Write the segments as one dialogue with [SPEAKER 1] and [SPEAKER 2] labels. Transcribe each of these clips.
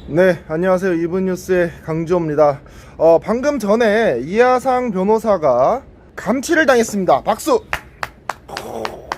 [SPEAKER 1] 네, 안녕하세요. 이브뉴스의 강주호입니다. 방금 전에 이하상 변호사가 감치를 당했습니다. 박수!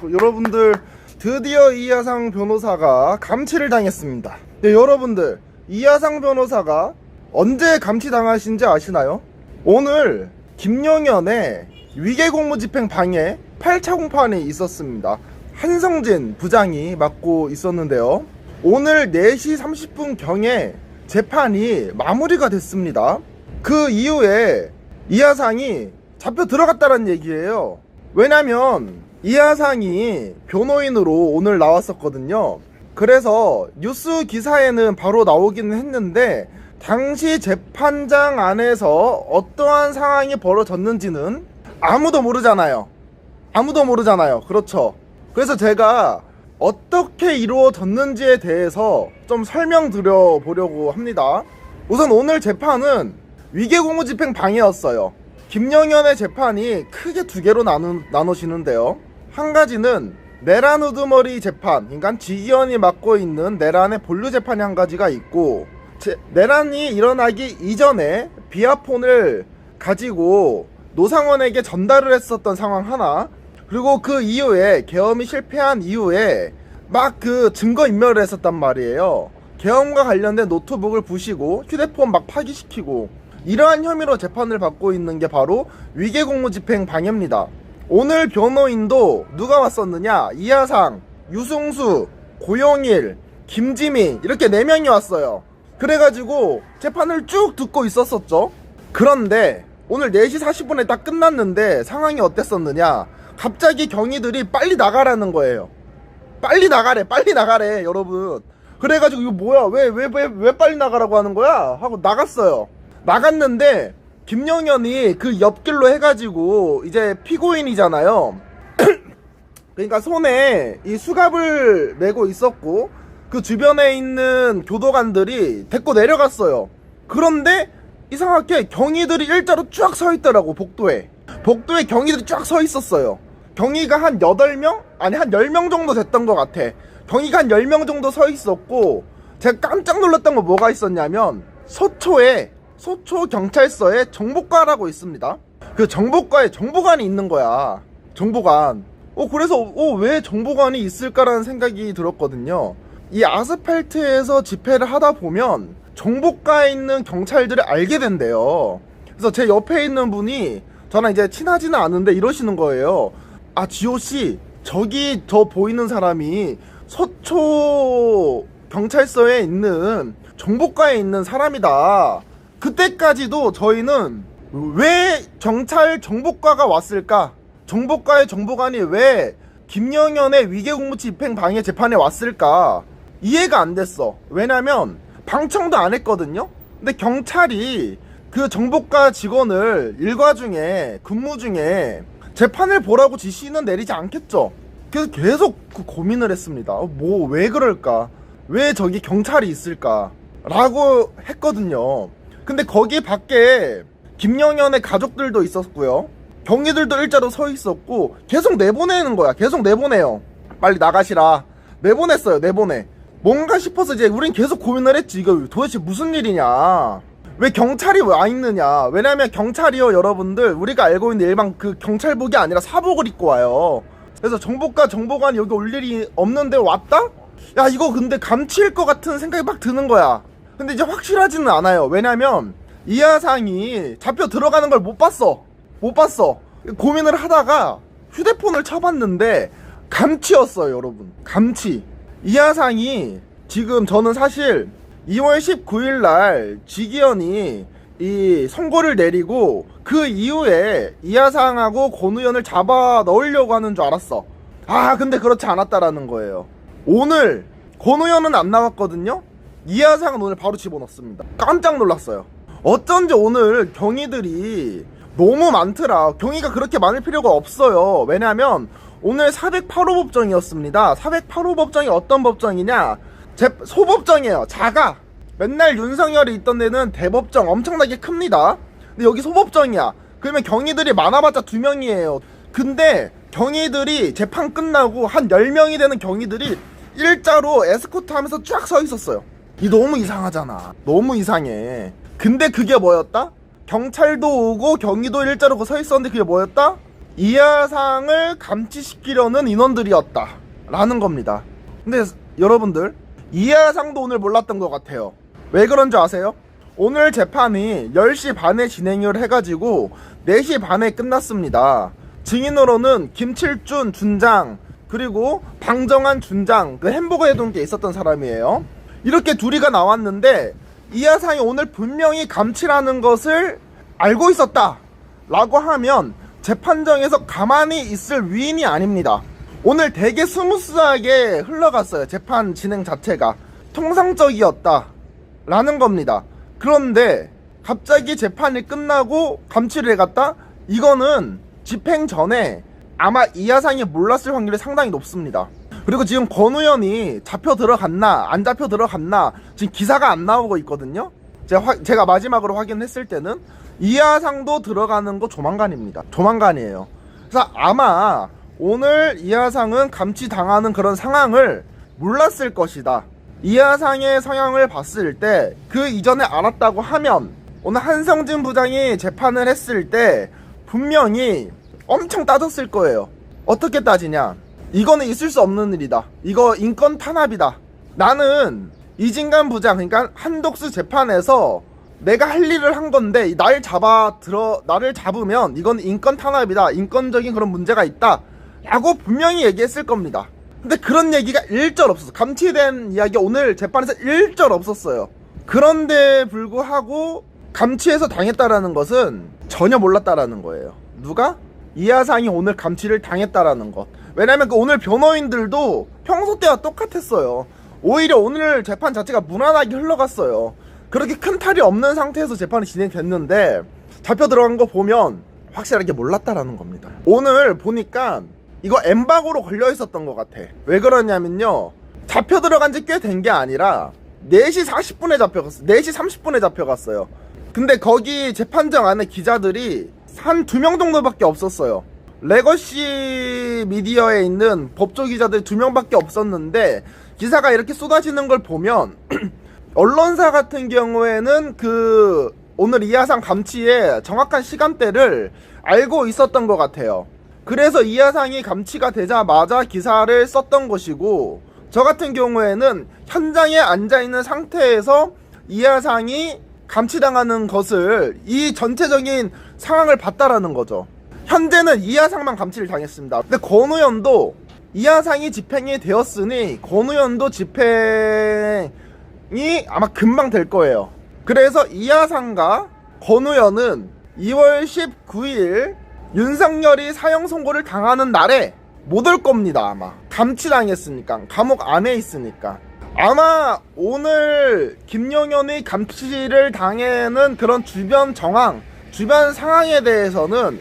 [SPEAKER 1] 여러분들, 드디어 이하상 변호사가 감치를 당했습니다. 네, 여러분들, 이하상 변호사가 언제 감치당하신지 아시나요? 오늘 김용현의 위계공무집행 방해 8차 공판이 있었습니다. 한성진 부장이 맡고 있었는데요. 오늘 4시 30분경에 재판이 마무리가 됐습니다. 그 이후에 이하상이 잡혀 들어갔다는 얘기예요. 왜냐면 이하상이 변호인으로 오늘 나왔었거든요. 그래서 뉴스 기사에는 바로 나오기는 했는데 당시 재판장 안에서 어떠한 상황이 벌어졌는지는 아무도 모르잖아요. 그렇죠. 그래서 제가 어떻게 이루어졌는지에 대해서 좀 설명드려 보려고 합니다. 우선 오늘 재판은 위계공무집행 방해였어요. 김용현의 재판이 크게 두 개로 나누시는데요. 한 가지는 내란 우두머리 재판, 그러니까 지기현이 맡고 있는 내란의 본류 재판이 한 가지가 있고, 내란이 일어나기 이전에 비아폰을 가지고 노상원에게 전달을 했었던 상황 하나, 그리고 그 이후에 계엄이 실패한 이후에 막 그 증거인멸을 했었단 말이에요. 계엄과 관련된 노트북을 부시고 휴대폰 막 파기시키고, 이러한 혐의로 재판을 받고 있는 게 바로 위계공무집행 방해입니다. 오늘 변호인도 누가 왔었느냐? 이하상, 유승수, 고영일, 김지미, 이렇게 4명이 왔어요. 그래가지고 재판을 쭉 듣고 있었었죠. 그런데 오늘 4시 40분에 딱 끝났는데 상황이 어땠었느냐? 갑자기 경위들이 빨리 나가라는 거예요. 빨리 나가래 여러분. 그래가지고 이거 뭐야, 왜 빨리 나가라고 하는 거야 하고 나갔어요. 나갔는데 김용현이 그 옆길로 해가지고 이제 피고인이잖아요. 그러니까 손에 이 수갑을 메고 있었고 그 주변에 있는 교도관들이 데리고 내려갔어요. 그런데 이상하게 경위들이 일자로 쫙 서 있더라고. 복도에 경위들이 쫙 서 있었어요. 경위가 한 8명? 아니 한 10명 정도 됐던 것 같아. 경위가 한 10명 정도 서 있었고, 제가 깜짝 놀랐던 거 뭐가 있었냐면 소초 경찰서에 정보과라고 있습니다. 그 정보과에 정보관이 있는 거야. 정보관. 그래서 왜 정보관이 있을까라는 생각이 들었거든요. 이 아스팔트에서 집회를 하다 보면 정보과에 있는 경찰들을 알게 된대요. 그래서 제 옆에 있는 분이 저랑 이제 친하지는 않은데 이러시는 거예요. 아, 지호씨, 저기 저 보이는 사람이 서초 경찰서에 있는 정보과에 있는 사람이다. 그때까지도 저희는 왜 경찰 정보과가 왔을까? 정보과의 정보관이 왜 김용현의 위계공무집행 방해 재판에 왔을까? 이해가 안 됐어. 왜냐면 방청도 안 했거든요. 근데 경찰이 그 정보과 직원을 일과 중에 근무 중에 재판을 보라고 지시는 내리지 않겠죠. 그래서 계속 고민을 했습니다. 왜 그럴까? 왜 저기 경찰이 있을까? 라고 했거든요. 근데 거기 밖에 김용현의 가족들도 있었고요. 경위들도 일자로 서 있었고, 계속 내보내는 거야. 계속 내보내요. 빨리 나가시라. 내보냈어요. 뭔가 싶어서 이제 우린 계속 고민을 했지. 이거 도대체 무슨 일이냐? 왜 경찰이 와 있느냐? 왜냐면 경찰이요, 여러분들, 우리가 알고 있는 일반 그 경찰복이 아니라 사복을 입고 와요. 그래서 정보과 정보관이 여기 올 일이 없는데 왔다? 야, 이거 근데 감치일 것 같은 생각이 막 드는 거야. 근데 이제 확실하지는 않아요. 왜냐면 이하상이 잡혀 들어가는 걸 못 봤어. 고민을 하다가 휴대폰을 쳐봤는데 감치였어요, 여러분. 감치. 이하상이 지금 저는 사실 2월 19일 날 지기현이 이 선고를 내리고 그 이후에 이하상하고 권우현을 잡아 넣으려고 하는 줄 알았어. 근데 그렇지 않았다라는 거예요. 오늘 권우현은 안 나왔거든요. 이하상은 오늘 바로 집어넣습니다. 깜짝 놀랐어요. 어쩐지 오늘 경위들이 너무 많더라. 경위가 그렇게 많을 필요가 없어요. 왜냐면 오늘 408호 법정이었습니다. 408호 법정이 어떤 법정이냐? 소법정이에요. 작아. 맨날 윤석열이 있던 데는 대법정 엄청나게 큽니다. 근데 여기 소법정이야. 그러면 경위들이 많아봤자 2명이에요. 근데 경위들이 재판 끝나고 한 10명이 되는 경위들이 일자로 에스코트 하면서 쫙 서 있었어요. 이 너무 이상하잖아. 너무 이상해. 근데 그게 뭐였다? 경찰도 오고 경위도 일자로 서 있었는데 그게 뭐였다? 이하상을 감치시키려는 인원들이었다 라는 겁니다. 근데 여러분들, 이하상도 오늘 몰랐던 것 같아요. 왜 그런 줄 아세요? 오늘 재판이 10시 반에 진행을 해가지고 4시 반에 끝났습니다. 증인으로는 김칠준 준장 그리고 방정환 준장, 그 햄버거 해동기에 있었던 사람이에요. 이렇게 둘이가 나왔는데 이하상이 오늘 분명히 감치라는 것을 알고 있었다 라고 하면 재판정에서 가만히 있을 위인이 아닙니다. 오늘 되게 스무스하게 흘러갔어요. 재판 진행 자체가 통상적이었다 라는 겁니다. 그런데 갑자기 재판이 끝나고 감치를 해갔다? 이거는 집행 전에 아마 이하상이 몰랐을 확률이 상당히 높습니다. 그리고 지금 권우현이 잡혀 들어갔나 안 잡혀 들어갔나 지금 기사가 안 나오고 있거든요. 제가 마지막으로 확인했을 때는 이하상도 들어가는 거 조만간입니다. 조만간이에요. 그래서 아마 오늘 이하상은 감치당하는 그런 상황을 몰랐을 것이다. 이하상의 성향을 봤을 때 그 이전에 알았다고 하면 오늘 한성진 부장이 재판을 했을 때 분명히 엄청 따졌을 거예요. 어떻게 따지냐, 이거는 있을 수 없는 일이다, 이거 인권 탄압이다, 나는 이진관 부장, 그러니까 한독수 재판에서 내가 할 일을 한 건데 나를 잡으면 이건 인권 탄압이다, 인권적인 그런 문제가 있다 라고 분명히 얘기했을 겁니다. 근데 그런 얘기가 일절 없었어. 감치된 이야기가 오늘 재판에서 일절 없었어요. 그런데 불구하고 감치해서 당했다라는 것은 전혀 몰랐다라는 거예요. 누가? 이하상이 오늘 감치를 당했다라는 것. 왜냐면 오늘 변호인들도 평소 때와 똑같았어요. 오히려 오늘 재판 자체가 무난하게 흘러갔어요. 그렇게 큰 탈이 없는 상태에서 재판이 진행됐는데 잡혀 들어간 거 보면 확실하게 몰랐다라는 겁니다. 오늘 보니까 이거 엠바고로 걸려 있었던 것 같아. 왜 그러냐면요, 잡혀 들어간 지 꽤 된 게 아니라 4시 40분에 잡혀갔어. 4시 30분에 잡혀갔어요. 근데 거기 재판정 안에 기자들이 한 2명 정도밖에 없었어요. 레거시 미디어에 있는 법조 기자들 2명밖에 없었는데 기사가 이렇게 쏟아지는 걸 보면 언론사 같은 경우에는 그 오늘 이하상 감치의 정확한 시간대를 알고 있었던 것 같아요. 그래서 이하상이 감치가 되자마자 기사를 썼던 것이고, 저 같은 경우에는 현장에 앉아있는 상태에서 이하상이 감치당하는 것을, 이 전체적인 상황을 봤다라는 거죠. 현재는 이하상만 감치를 당했습니다. 근데 권우현도 이하상이 집행이 되었으니 권우현도 집행이 아마 금방 될 거예요. 그래서 이하상과 권우현은 2월 19일 윤석열이 사형 선고를 당하는 날에 못 올 겁니다. 아마 감치당했으니까, 감옥 안에 있으니까. 아마 오늘 김용현이 감치를 당하는 그런 주변 정황, 주변 상황에 대해서는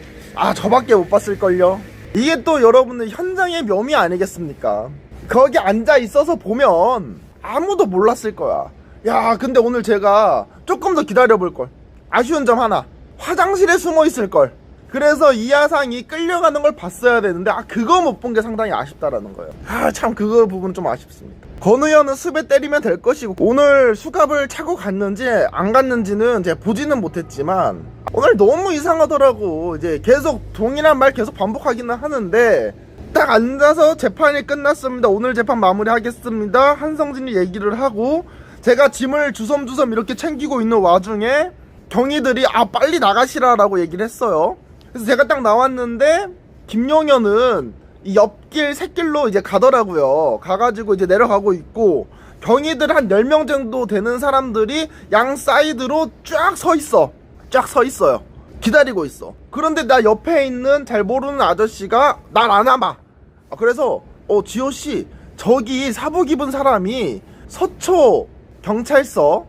[SPEAKER 1] 저밖에 못 봤을걸요. 이게 또 여러분들 현장의 묘미 아니겠습니까? 거기 앉아 있어서 보면 아무도 몰랐을 거야. 야, 근데 오늘 제가 조금 더 기다려볼걸. 아쉬운 점 하나, 화장실에 숨어 있을걸. 그래서 이하상이 끌려가는 걸 봤어야 되는데 그거 못 본 게 상당히 아쉽다라는 거예요. 참 그거 부분 좀 아쉽습니다. 권우현은 습에 때리면 될 것이고, 오늘 수갑을 차고 갔는지 안 갔는지는 제가 보지는 못했지만 오늘 너무 이상하더라고. 이제 계속 동일한 말 계속 반복하기는 하는데 딱 앉아서 재판이 끝났습니다, 오늘 재판 마무리하겠습니다, 한성진이 얘기를 하고 제가 짐을 주섬주섬 이렇게 챙기고 있는 와중에 경위들이 빨리 나가시라라고 얘기를 했어요. 그래서 제가 딱 나왔는데 김용현은 이 옆길 새길로 이제 가더라고요. 가가지고 이제 내려가고 있고, 경위들 한 10명 정도 되는 사람들이 양 사이드로 쫙 서 있어요. 기다리고 있어. 그런데 나 옆에 있는 잘 모르는 아저씨가 날 안아봐. 그래서 지호씨, 저기 사복 입은 사람이 서초 경찰서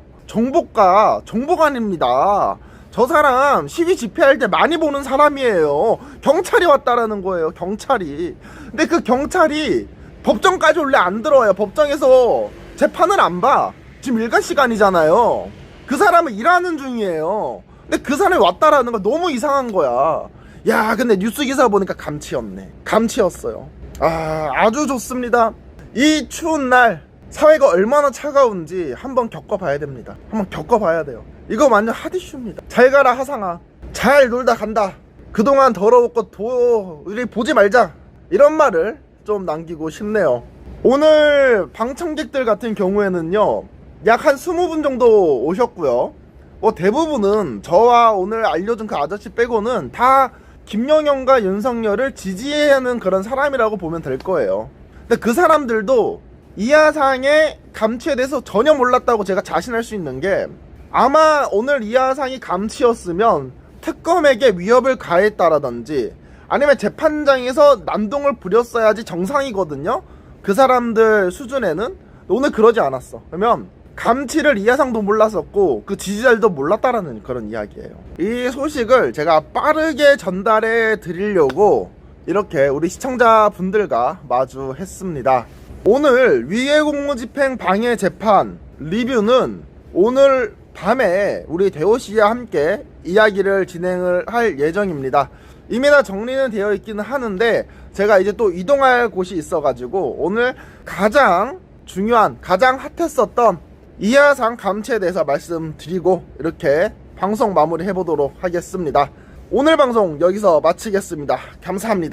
[SPEAKER 1] 정보관입니다. 저 사람 시위 집회할 때 많이 보는 사람이에요. 경찰이 왔다라는 거예요. 경찰이. 근데 그 경찰이 법정까지 원래 안 들어와요. 법정에서 재판을 안 봐. 지금 일간 시간이잖아요. 그 사람은 일하는 중이에요. 근데 그 사람이 왔다라는 거 너무 이상한 거야. 야, 근데 뉴스 기사 보니까 감치였네. 감치였어요. 아주 좋습니다. 이 추운 날 사회가 얼마나 차가운지 한번 겪어봐야 됩니다. 한번 겪어봐야 돼요. 이거 완전 핫이슈입니다. 잘 가라 하상아, 잘 놀다 간다, 그동안 더러웠고 우리 보지 말자, 이런 말을 좀 남기고 싶네요. 오늘 방청객들 같은 경우에는요, 약 한 20분 정도 오셨고요. 대부분은 저와 오늘 알려준 그 아저씨 빼고는 다 김영현과 윤석열을 지지하는 그런 사람이라고 보면 될 거예요. 근데 그 사람들도 이하상의 감치에 대해서 전혀 몰랐다고 제가 자신할 수 있는 게, 아마 오늘 이하상이 감치였으면 특검에게 위협을 가했다라든지 아니면 재판장에서 난동을 부렸어야지 정상이거든요. 그 사람들 수준에는. 오늘 그러지 않았어. 그러면 감치를 이하상도 몰랐었고 그 지지자들도 몰랐다라는 그런 이야기예요. 이 소식을 제가 빠르게 전달해 드리려고 이렇게 우리 시청자분들과 마주했습니다. 오늘 위해공무집행 방해 재판 리뷰는 오늘 밤에 우리 대호씨와 함께 이야기를 진행을 할 예정입니다. 이미 다 정리는 되어 있기는 하는데 제가 이제 또 이동할 곳이 있어가지고 오늘 가장 중요한, 가장 핫했었던 이하상 감치에 대해서 말씀드리고 이렇게 방송 마무리 해보도록 하겠습니다. 오늘 방송 여기서 마치겠습니다. 감사합니다.